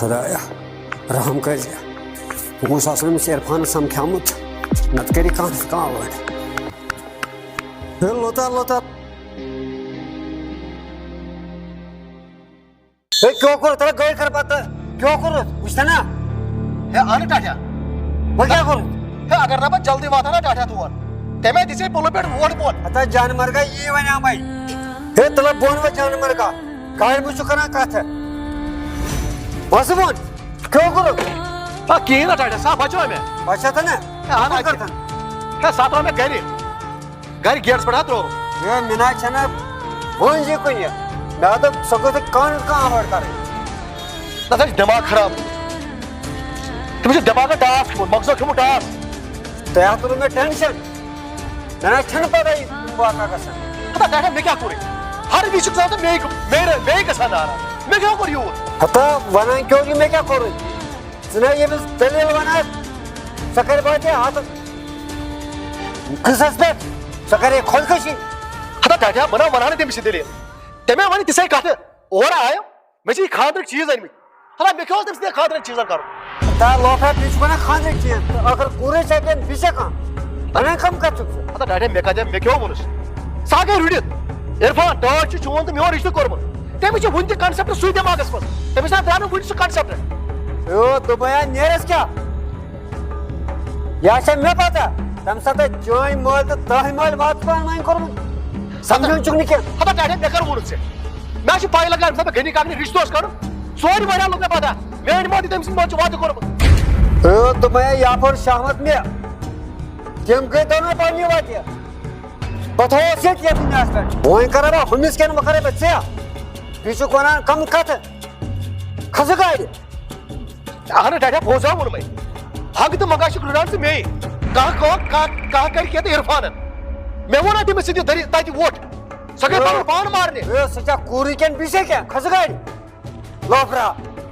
खुदाया रहम कर गोस इरफान समख्यामुत नत करी कह लोता लोता क्यों करो तेरा गैर कर पाता क्यों करो पूछता ना हे आने टाटा वो क्या करो हे अगर ना जल्दी वाता ना टाटा तू तेमे दिसे पोलो पेट वोट बोल आता जानवर का ये वना भाई हे तला बोन व जानवर का गाय मुझको करना कहता है मसबोन क्यों करो आ की ना टाटा सा बचो में अच्छा था ना आना करता हे सातरा में गरी घर गेट्स पड़ा तो ये मिना छना बोन जी को ये मैं तो सगो से कान कहां हट कर ना तेरा दिमाग खराब तुझे दिमाग का टास्क मकसद क्यों टास्क तया तो में टेंशन ना छन पड़ा ही बात का कसम पता टाटा मैं क्या करूं हर बीच के साथ मेरे का साथ आ रहा मैं क्या करूं हता वना क्यों कि मैं क्या करूं सुना ये बस दलील बना सकर बात है हाथ किसस पे सकर खोलकशी हता टाटा बनाने दे मिसे दलील तेमे वानी तिसे कहते और आयो मैं जी खादर चीज है हला मैं क्यों तिसे खादर चीज करूं ता लोफा बीच में खादर चीज अगर पूरे चाहिए पीछे का अने कम कर चुके हता टाटा मैं क्यों बोलूं सागे रुडित इरफान टॉर्च चोन तो मैं रिश्ते करम तेमे छ वुन कांसेप्ट सुई दिमागस पर तेमे सा दानो वुन सु कांसेप्ट ओ तो बया नेरस क्या या से मैं पता तम साथ जोई मोल तो तह मोल बात को मैं करूं समझो चुकनी के हता टाटा बेकर बोलूं से मैं छ पाई लगा सब गनी कागनी रिश्तोस करू सोरी बड़ा लोग ने पता मैं इन मोदी तेम से बात करम ओ तो मैं या पर शामत में जम के तो ना पानी वाटिया बतो से क्या बिना स्टार्ट वहीं करा हुमिस के न करे बच्चे बीचो कोना कम कत खसगाई आने टाटा भोजा मुर में हग तो मगाशी कुरान से मैं कहा कर के इरफान मैं वो ना दी मैं सीधी दरी ताकि वोट सगे पान मारने ए सचा कोरी के पीछे क्या खसगाई लोफरा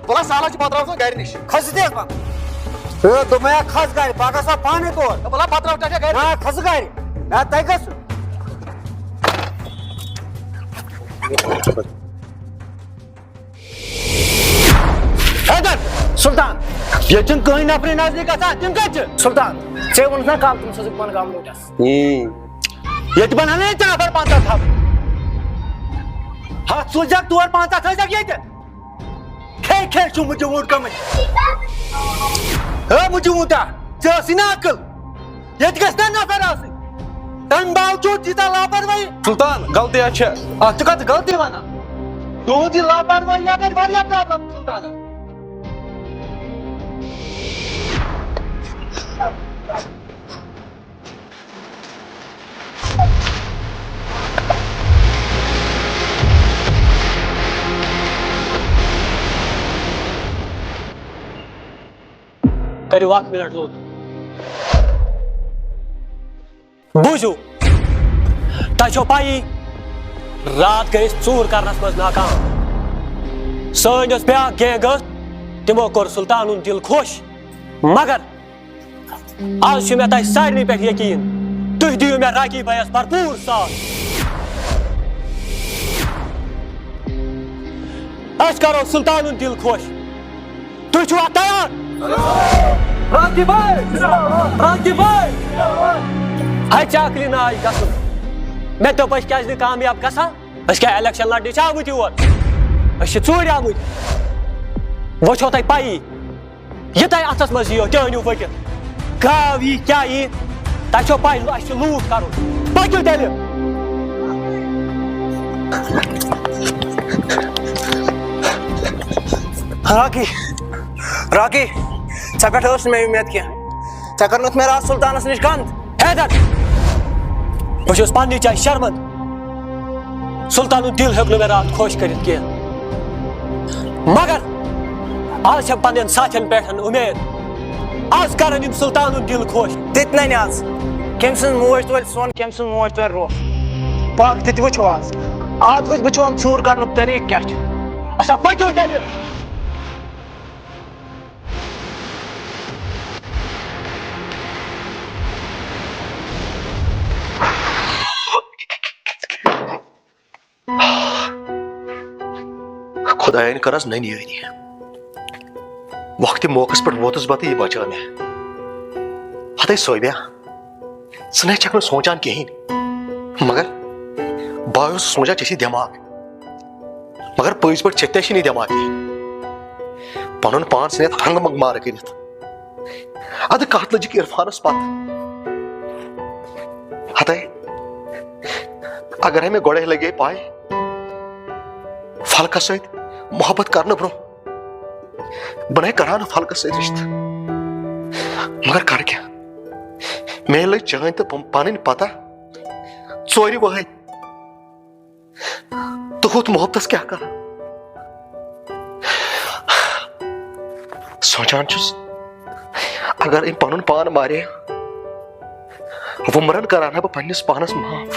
बोला साला जी पात्रा से गाड़ी निश खस दे बा ए तो मैं खस गाई बागा सा पानी तो बोला पात्रा टाटा गाड़ी हां खस गाई ना तैगस हैदर सुल्तान ये चुन कोई ना अपने नजदीक आता तुम कच सुल्तान से उनका काम तुम से कौन काम लोटस ये तो बनाने चला पर पांता था हाथ सुलझा तू और पांता था जग ये खे चुम मुझे वोट कम है मुझे मुता जो सिना अकल ये किसने ना करा से तन बावजूद जीता लापरवाही सुल्तान गलती अच्छे आज का गलती माना दो दिन लापरवाही अगर बढ़िया प्रॉब्लम सुल्तान करी वाक मिनट लो बुझू तो पाई रात गई चूर करनस मज नाकाम सस ब्या गैंग तिमो कोर सुल्तान दिल खुश मगर आज मे तह सारे पे यकीन तुह दियो मे राकी भैया भरपूर साथ अस करो सुल्तान दिल खुश तुह छुआ तैयार राकी भाई हाय चाकरी ना आई गसुन मैं तो बस क्या कामयाब गसा अस क्या इलेक्शन लड़ने आमुत योर चूर आमुत वो तह पाई ये तह अथस मज यो टहनियो वकिल गाव यी क्या यी तह पाई लूट कर पकड़ तेल राकी चा पे मे उम्मीद क्या कर मे रात सुल्तानस निश गंद हैदर बस पन्नी जाए शर्मंद सुल्तान दिल हेक मे रात खुश कर मगर आज पन्न साथन पे उम्मीद आज कर सुल्तान दिल खुश तित न आज कम सज मोज तोल सोन कम सज मोज तोल रोह पाक तित वो आज वो चूर कर तरीक क्या अच्छा पकड़ तेल खुदा करस ननी वक्त मौकस पे वोतुस बत यह बचा मे हत सोबिया सह चक सोचान कहें मगर बह सोचा चे दिमाग मगर पज पे चे दिमाग कहें पन पान सत हंग मंग मार कर अद कत लजिक इरफानस पत हत अगर हमें गोड़े लगे पाए फलकस सत मोहब्बत करने ब्रो बह करा फलकस सत रिश्त मगर कर क्या मे लग चाहन तो पन पता चोर वह तो हुत मोहब्बत क्या कर सोचान अगर इन पन पान मारे वुमरन कराना बह पन्निस पानस माफ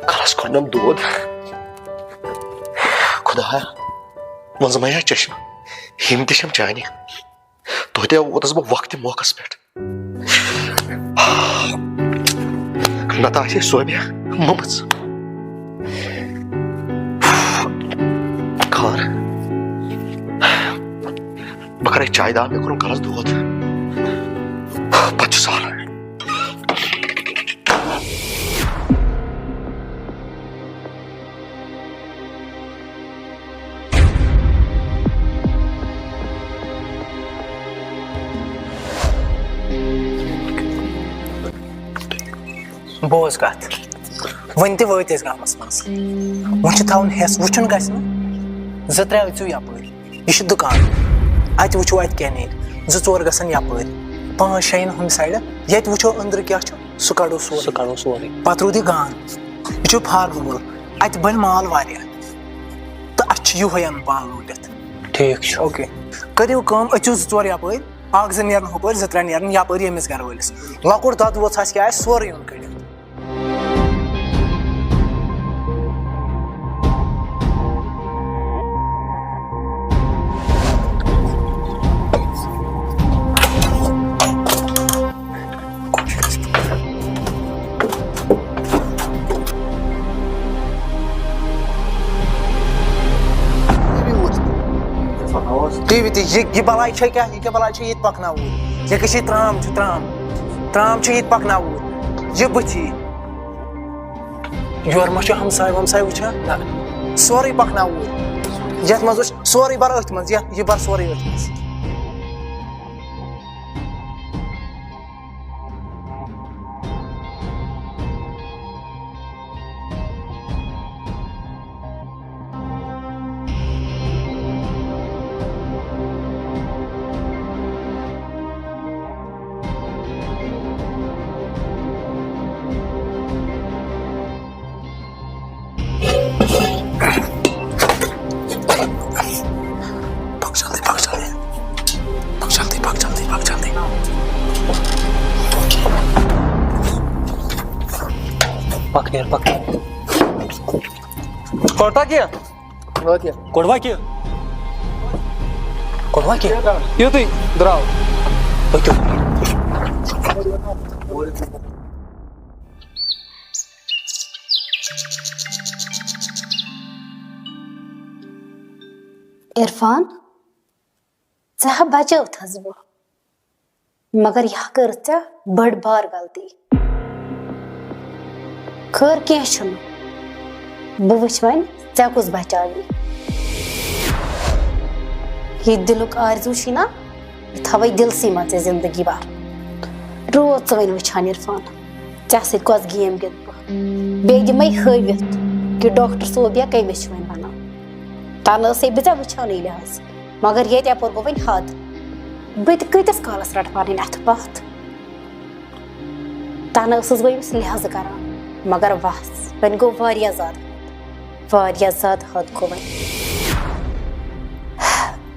कलस कोनम दूध खुदा मंजमया चश्म हिम तम चाने तोते वोतस बह वक्त मौकस पे नत सोबिया ममच खार बह कर चाय दाल मे कलस दूध पे साल बोज कत वन त वत गामस मज वन थवन हेस वुचन गस ज त्रे अचु यपर यह दुकान अत वुचो अत क्या नील ज चोर गसन यपर 5-6 हम साइड ये वुचो अंदर क्या सह कड़ो सोरे पत रूद गान यह फार्म अत बन माल वारिया तो अत युहे पाल लूटित ठीक ओके करियो कम अचु 2-4 यपर अख 2 नेरन हपर 2-3 नेरन यपर यमिस घर वलिस लकुर दद वो क्या सोरे उन कड़ित ये बलाई क्या ये बलाई ये पकन ये त्राम ये पकन ये बथी योर मा हमसाय वमसाय वुचान सोरे पकन ये मज सोरे बर अथ मज यह बर सोरे अथ मज कोड़वा क्या कोड़वा क्या कोड़वा क्या ये तो द्राव इरफान चा बचो थस बह मगर यह कर बड़ बार गलती खर कह बह वुच वन चे कुस बचावी ये दिलुक आरजू ना थवे दिलसी मज जिंदगी भर रोज वन वुचान इरफान चे सत कस गेम गिंद बह बे दिमे हवित कि डॉक्टर सोबिया कमिस वन बनान तन बे वुचान लिहाज मगर ये अपर गो वन हद बत कतिस कालस रट पानी अथ पथ तन बह अमिस लिहाज करान मगर बस वन गो ज्यादा हद गो वन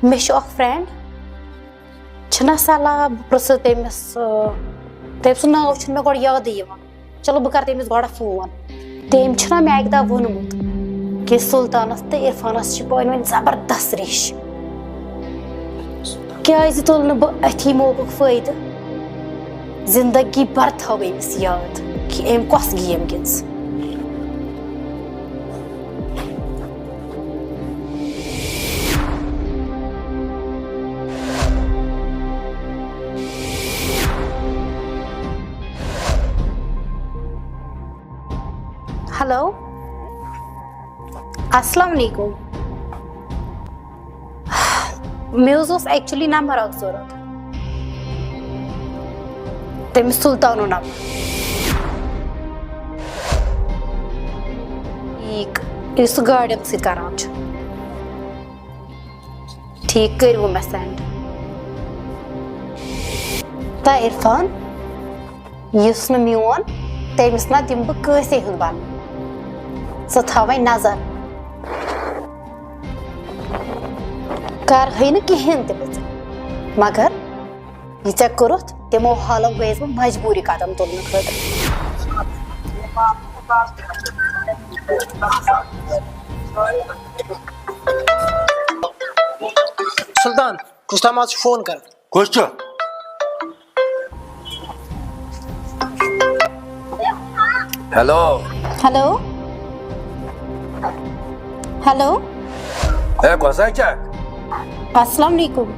मे फ्रेंड छना सलाह प्रिस तमिस तम सु नाव मे गो याद चलो बह कर तमिस गो फोन तम छना मे अक दह वोनमुत कि सुल्तानस तो इरफानस पान वन जबरदस्त रिश क्या तुल न बह अथी मौकुक फायद जिंदगी भर थव अमिस याद कि अम कस गेम गिंद हेलो अस्सलाम वालेकुम मे एक्चुअली नंबर अख जरूरत तमिस सुल्तानो नंबर इस गाड़ियन सत करान ठीक कर वो मैं सेंड ता इरफान युस न मोन तमिस ना दिम बह कैसे हुंद बन सो थवे नजर कर है न कहें ते मगर यह ऐ कोरुत तमो हालो गयस बह मजबूरी कदम तुलने खतर सुल्तान कुस्तामा फोन कर कुछ हेलो हेलो हेलो ए कोसा क्या अस्सलाम वालेकुम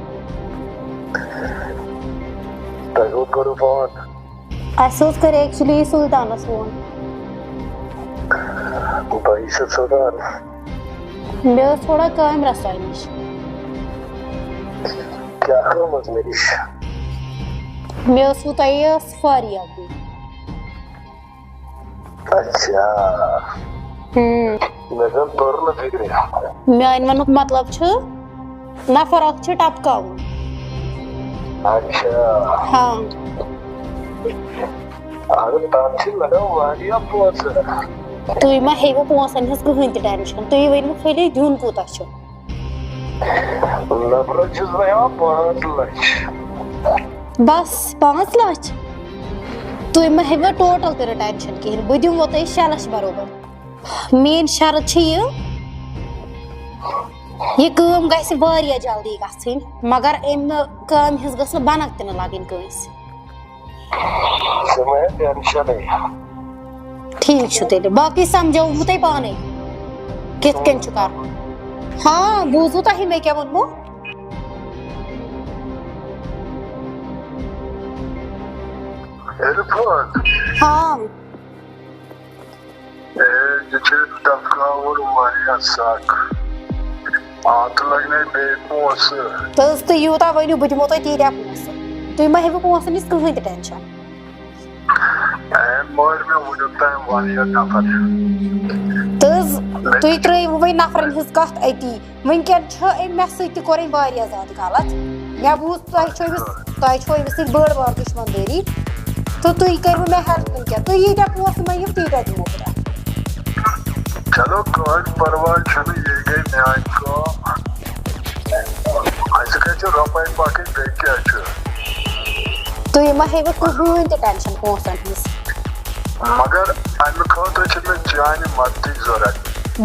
तगो करो फोन अस करे एक्चुअली सुल्तानस फोन भाई से सुल्तान मे थोड़ा काम रसाई नश क्या मत मेरी मे वो सफारी आपको अच्छा मैं तो तोर न फिक्र मान वन मतलब नफर टपकावन अच्छा हाँ अगर तांची लगा वारिया पोस तुम मा हेव पोसन हज कहीं ते टेंशन तुम वन खाली दिन कूता नफर चुज रहा 5 लाख बस 5 लाख तुम मा हेव टोटल तेरे टेंशन कहें बह दिमो तुम 6 लाख बरोबर मेन शर्त यह काम गस वारिया जल्दी गन मगर अम काम हज गस बनक तन लगन कंस ठीक तेल बाकी समझो तुम पाने कित कन कर हाँ बूझू तुम मे क्या वनमो हाँ तो यूता वनु बह दिमो तुम तीरिया पोस तुम मा हेव पोसन हज कहीं ते टेंशन तुम त्रो वह नफरन हज कत अती वनकन मे सत कोर ज्यादा गलत मे बूझ तुम बड़ बार दुश्मनदारी तो तुम करो मे हेल्प वनकन तुम यीटा पोस मो तीटा दिमो बह चलो कोई परवाह छन ये गई न्याय को ऐसे कैसे रुपए बाकी देख के अच्छा तुम मा हेव कहीं ते टेंशन पोसन हज मगर अमे खतर छन जान मदद जरूरत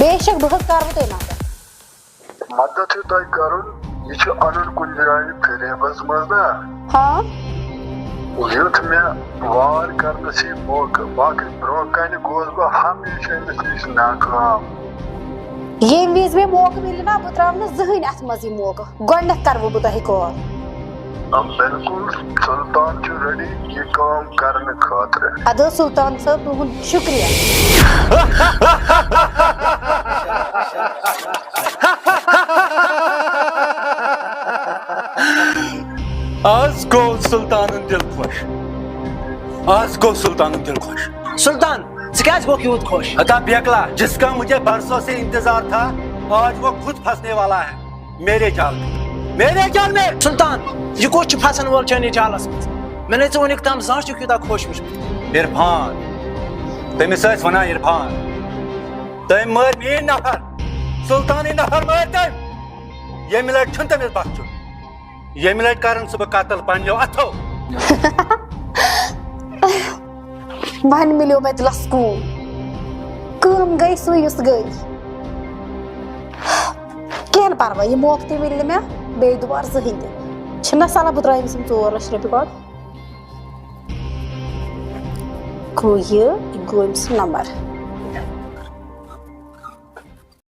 बेशक बह कर तुम मदद तुम करुन यह अन कुन जाए गरीबस मज ना हाँ युथ मे वार करने से मौका बाकी ब्रो कन गोस बह हमेशा नश नाकाम ये विज मे मौका मिल ना बह त्रा जहन अत मज मौका गोडन करव बह तुम कॉल बिल्कुल सुल्तान रेडी ये काम करने खातिर अद सुल्तान साहब तुहद शुक्रिया आज गो सुल्तान दिल खुश आज गो सुल्तान दिल खुश सुल्तान क्या यूत खुश अता बेकला जिसका मुझे बरसों से इंतजार था आज वो खुद फंसने वाला है मेरे जाल में सुल्तान यह कुछ फसन वोल चने जालस मैंने तो वनिक तम जांच क्यों खुश वुच इरफान तमिस वन इरफान तुम मर मेन नफर सुल्तान नफर मर तुम ये लट तमिस बख्चुन ये लट कर बह कतल पनो अथो वन मिलो मे दिलस कूम गई सुस गई कह परवा यह मौक ते मिल मे बे दुबार जहन तह साला बह त्रा 4 लाख रुपये गो गो अम्स नंबर